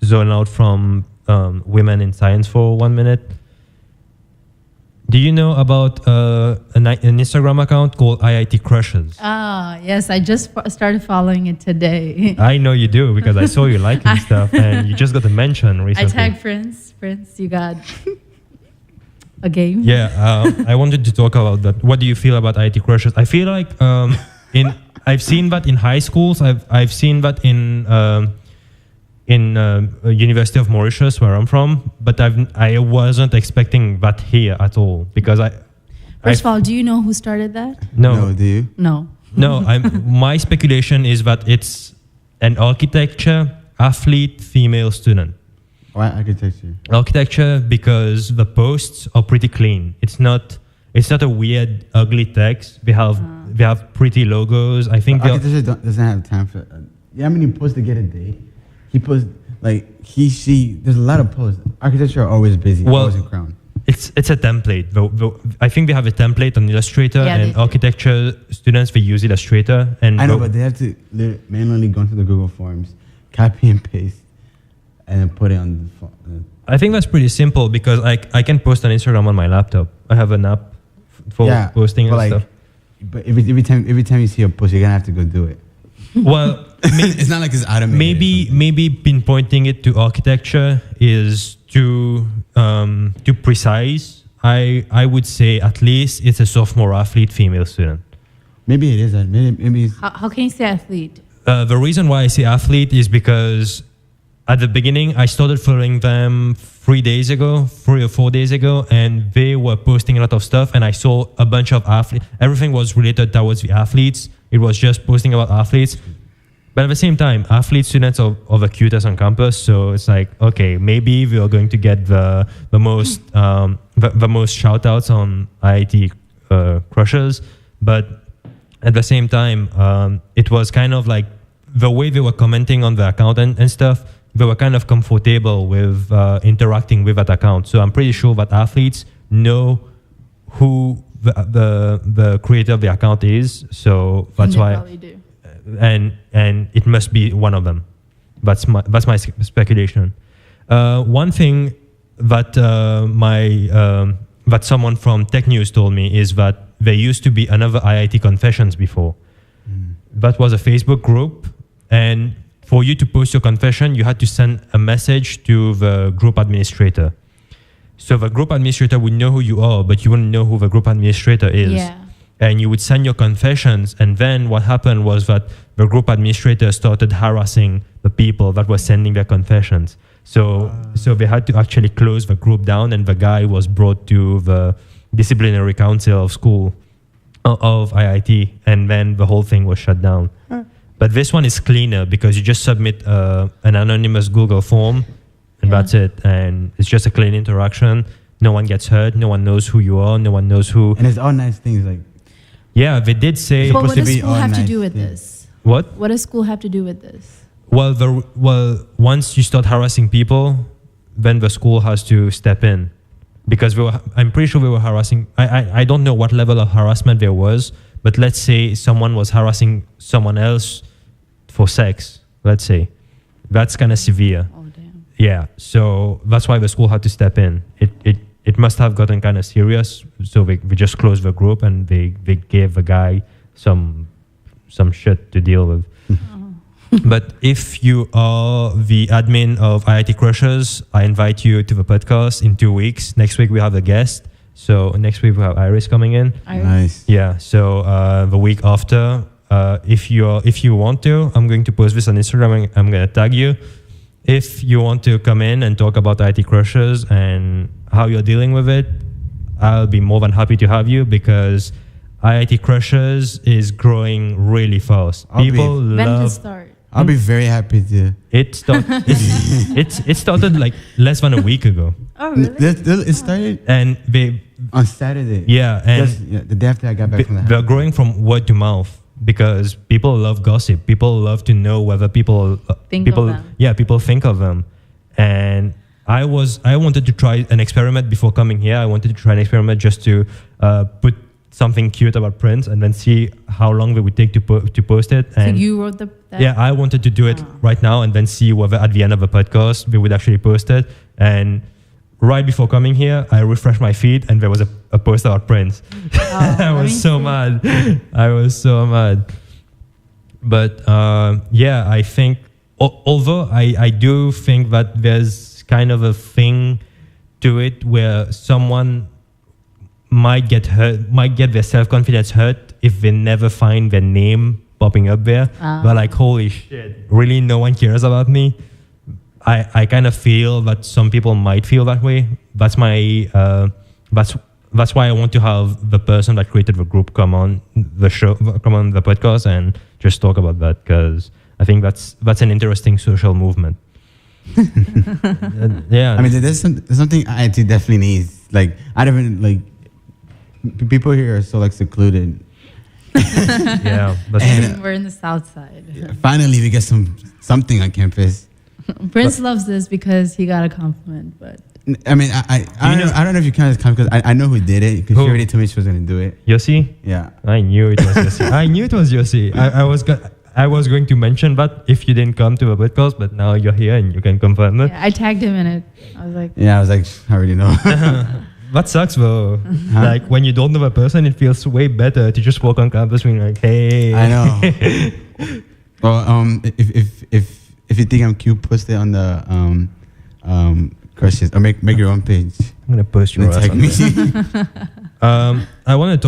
zone out from women in science for 1 minute. Do you know about an Instagram account called IIT Crushes? Ah, yes. I just started following it today. I know you do because I saw you liking stuff, and you just got a mention recently. I tagged Prince. Prince, you got a game? Yeah, I wanted to talk about that. What do you feel about IIT Crushes? I feel like I've seen that in high schools. I've seen that in University of Mauritius, where I'm from, but I wasn't expecting that here at all because First of all, do you know who started that? No, do you? No. No, my speculation is that it's an architecture athlete female student. Why architecture? Architecture because the posts are pretty clean. It's not a weird, ugly text. They have pretty logos. I think architecture doesn't have time for. How many posts to get a day? He posts she. There's a lot of posts. Architecture are always busy. Well, always in Crown. It's a template. I think they have a template on Illustrator, and architecture students they use Illustrator. And I know, but they have to manually go into the Google Forms, copy and paste, and then put it on the phone. I think that's pretty simple because I can post on Instagram on my laptop. I have an app for posting and stuff. But every time you see a post, you're gonna have to go do it. Well, it's not like it's automated. Maybe pinpointing it to architecture is too precise. I would say at least it's a sophomore athlete female student. Maybe it is. Maybe it's How can you say athlete? The reason why I say athlete is because at the beginning I started following them 3 or 4 days ago, and they were posting a lot of stuff, and I saw a bunch of athletes. Everything was related towards the athletes. It was just posting about athletes. But at the same time, athlete students are the cutest on campus, so it's like, okay, maybe we are going to get the most shout outs on IIT Crushes. But at the same time, it was kind of like the way they were commenting on the account and stuff, they were kind of comfortable with interacting with that account. So I'm pretty sure that athletes know who the creator of the account is. So that's why. Probably do. And it must be one of them. That's my speculation. One thing that that someone from Tech News told me is that there used to be another IIT Confessions before. That was a Facebook group, and for you to post your confession, you had to send a message to the group administrator. So the group administrator would know who you are, but you wouldn't know who the group administrator is. Yeah. And you would send your confessions, and then what happened was that the group administrator started harassing the people that were sending their confessions. So they had to actually close the group down, and the guy was brought to the disciplinary council of school of IIT, and then the whole thing was shut down. But this one is cleaner because you just submit an anonymous Google form, and that's it. And it's just a clean interaction. No one gets hurt. No one knows who you are. No one knows who. And it's all nice things like. Yeah, they did say. But what does school have to do with this? What? What does school have to do with this? Well, once you start harassing people, then the school has to step in, because I'm pretty sure we were harassing. I don't know what level of harassment there was, but let's say someone was harassing someone else for sex. Let's say that's kind of severe. Oh damn. Yeah, so that's why the school had to step in. It must have gotten kind of serious, so we just closed the group, and they gave the guy some shit to deal with. But if you are the admin of IIT Crushers, I invite you to the podcast in 2 weeks. Next week we have a guest. So next week we have Iris coming in. Nice. Yeah. So the week after, if you want to, I'm going to post this on Instagram, and I'm going to tag you. If you want to come in and talk about IIT Crushers and how you're dealing with it, I'll be more than happy to have you, because IIT Crushers is growing really fast. People love. I'll be very happy to. It started like less than a week ago. Oh really? It started and on Saturday. Yeah, and the day after I got back from the house. They're growing from word to mouth, because people love gossip. People love to know whether people think of them. And I wanted to try an experiment before coming here. I wanted to try an experiment just to put something cute about Prince, and then see how long they would take to post it. So and you wrote the that? Yeah, I wanted to do it Oh. right now and then see whether at the end of the podcast we would actually post it. And right before coming here, I refreshed my feed and there was a post about Prince. I was so mad. I was so mad. But yeah, I think, although I do think that there's kind of a thing to it where someone might get hurt, might get their self-confidence hurt if they never find their name popping up there. But like, holy shit, really no one cares about me? I kind of feel that some people might feel that way. That's my, that's why I want to have the person that created the group come on the show, come on the podcast and just talk about that, because I think that's an interesting social movement. Yeah. I mean, there's something IIT definitely needs. Like, I don't even, like, people here are so, like, secluded. Yeah. That's And We're in the south side. finally, we get something on campus. Prince loves this because he got a compliment, but I mean, I don't know if you count as because I know who did it, because Who? she already told me she was going to do it. Yossi? Yeah. I knew it was Yossi. I knew it was Yossi. I was going to mention that if you didn't come to a podcast, but now you're here and you can confirm it. yeah, I tagged him in it. I was like, Yeah, I was like, I already know. That sucks though. Like when you don't know a person, it feels way better to just walk on campus being like, hey. I know. Well, if you think I'm cute, post it on the crushes or make your own page. I'm gonna post your And ass tag on me. there. I want to talk